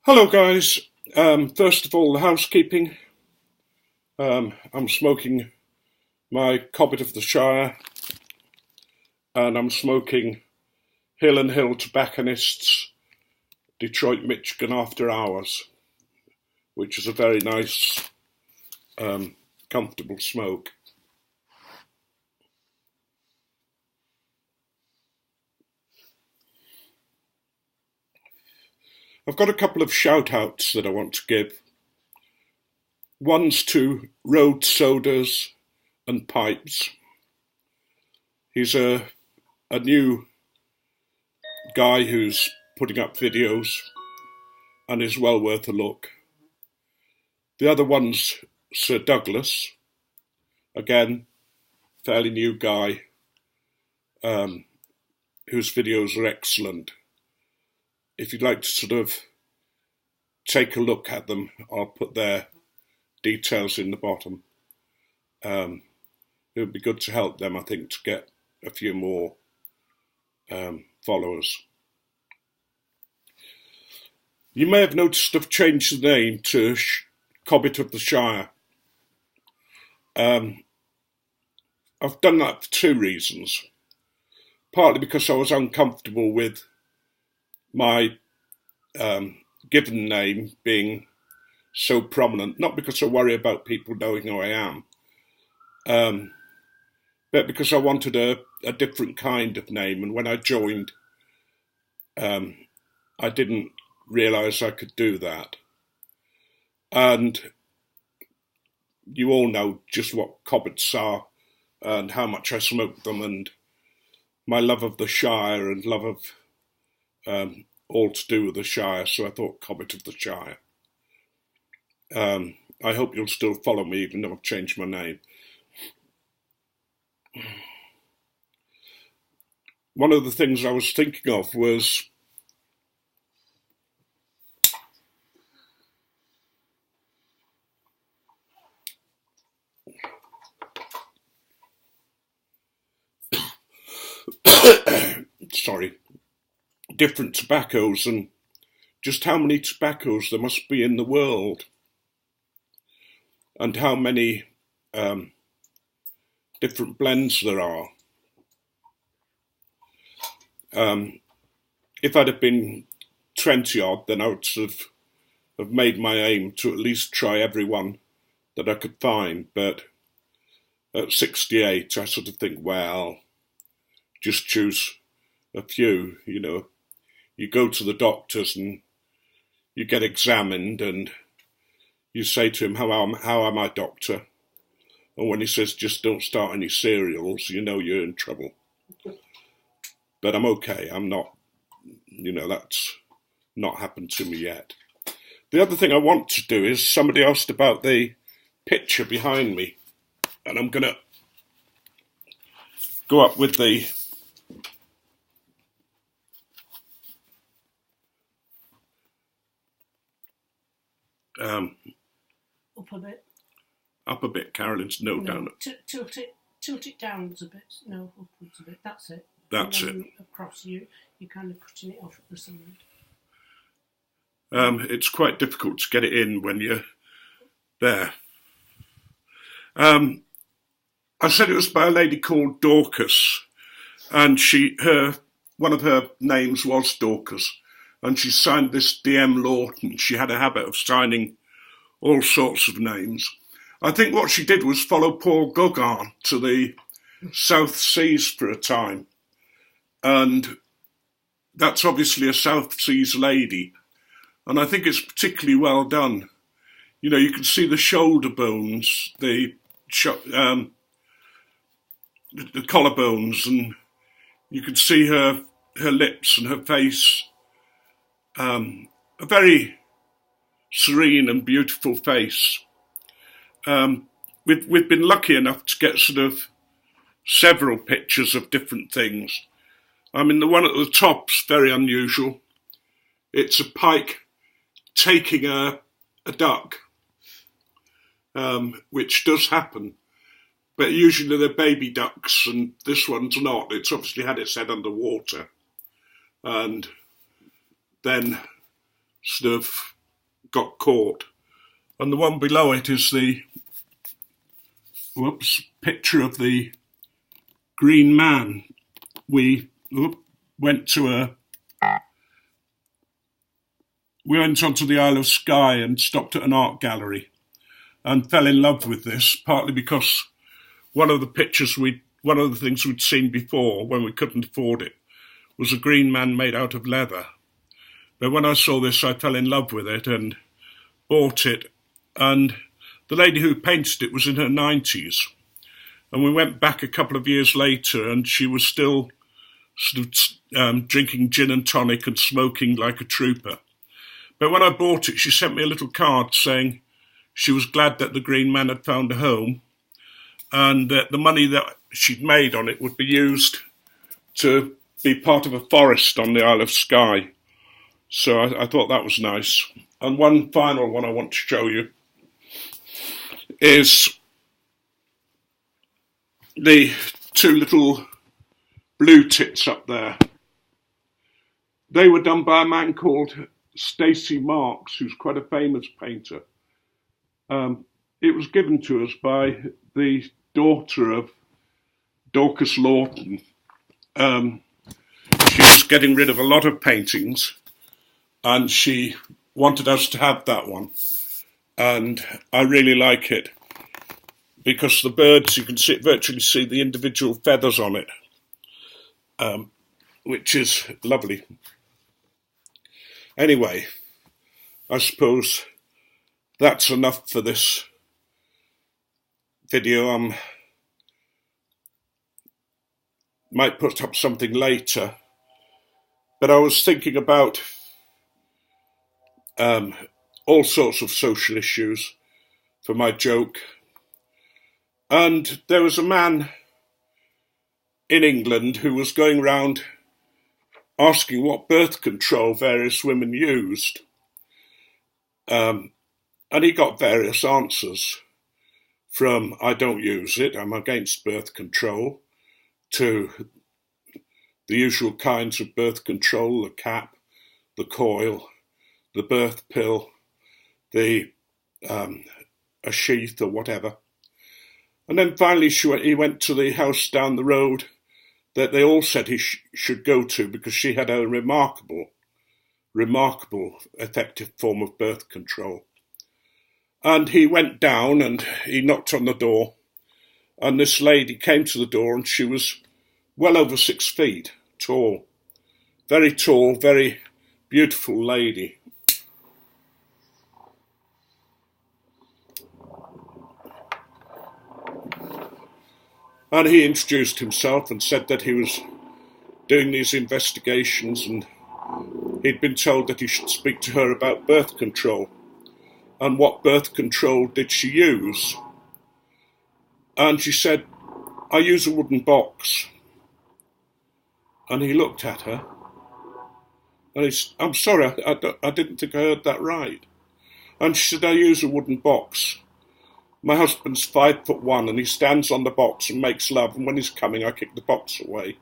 Hello guys, first of all the housekeeping. I'm smoking my Cobbett of the Shire and I'm smoking Hill and Hill Tobacconists Detroit Michigan After Hours, which is a very nice comfortable smoke. I've got a couple of shout outs that I want to give. One's to Road Sodas and Pipes. He's a new guy who's putting up videos and is well worth a look. The other one's Sir Douglas, again, fairly new guy, whose videos are excellent. If you'd like to sort of take a look at them, I'll put their details in the bottom. It would be good to help them, I think, to get a few more followers. You may have noticed I've changed the name to Cobbett of the Shire. I've done that for two reasons. Partly because I was uncomfortable with my given name being so prominent, not because I worry about people knowing who I am, but because I wanted a different kind of name, and when I joined, I didn't realise I could do that. And you all know just what Cobbetts are and how much I smoke them, and my love of the Shire and love of all to do with the Shire, so I thought Cobbett of the Shire. I hope you'll still follow me even though I've changed my name. One of the things I was thinking of was different tobaccos and just how many tobaccos there must be in the world and how many different blends there are. If I'd have been 20 odd, then I would sort of have made my aim to at least try every one that I could find. But at 68, I sort of think, well, just choose a few. You know, you go to the doctors and you get examined and you say to him, how am I, doctor? And when he says, just don't start any cereals, you know you're in trouble. But I'm okay. I'm not, that's not happened to me yet. The other thing I want to do is, somebody asked about the picture behind me, and I'm going to go up with the up a bit. Up a bit, Carolyn's no down. Tilt it downwards a bit. No, upwards a bit. That's it. That's it. Across you're kind of cutting it off at the side. It's quite difficult to get it in when you're there. I said it was by a lady called Dorcas, and one of her names was Dorcas, and she signed this DM Lawton. She had a habit of signing all sorts of names. I think what she did was follow Paul Gauguin to the South Seas for a time, and that's obviously a South Seas lady, and I think it's particularly well done. You know, you can see the shoulder bones, the collarbones, and you can see her lips and her face. A very serene and beautiful face. We've been lucky enough to get sort of several pictures of different things. I mean, the one at the top's very unusual. It's a pike taking a duck, which does happen. But usually they're baby ducks, and this one's not. It's obviously had its head underwater. And then sort of got caught. And the one below it is the picture of the Green Man. We went onto the Isle of Skye and stopped at an art gallery and fell in love with this, partly because one of the things we'd seen before when we couldn't afford it was a green man made out of leather. But when I saw this, I fell in love with it and bought it. And the lady who painted it was in her 90s. And we went back a couple of years later and she was still sort of drinking gin and tonic and smoking like a trooper. But when I bought it, she sent me a little card saying she was glad that the Green Man had found a home and that the money that she'd made on it would be used to be part of a forest on the Isle of Skye. So I thought that was nice. And one final one I want to show you is the two little blue tits up there. They were done by a man called Stacey Marks, who's quite a famous painter. It was given to us by the daughter of Dorcas Lawton. She was getting rid of a lot of paintings and she wanted us to have that one. And I really like it because the birds, you can virtually see the individual feathers on it, which is lovely. Anyway, I suppose that's enough for this video. Might put up something later, but I was thinking about all sorts of social issues for my joke. And there was a man in England who was going round asking what birth control various women used. And he got various answers from I don't use it, I'm against birth control, to the usual kinds of birth control, the cap, the coil, the birth pill, a sheath or whatever. And then finally he went to the house down the road that they all said he should go to because she had a remarkable effective form of birth control. And he went down and he knocked on the door, and this lady came to the door and she was well over 6 feet tall, very beautiful lady. And he introduced himself and said that he was doing these investigations and he'd been told that he should speak to her about birth control. And what birth control did she use? And she said, I use a wooden box. And he looked at her and he said, I'm sorry, I didn't think I heard that right. And she said, I use a wooden box. My husband's 5'1" and he stands on the box and makes love, and when he's coming I kick the box away.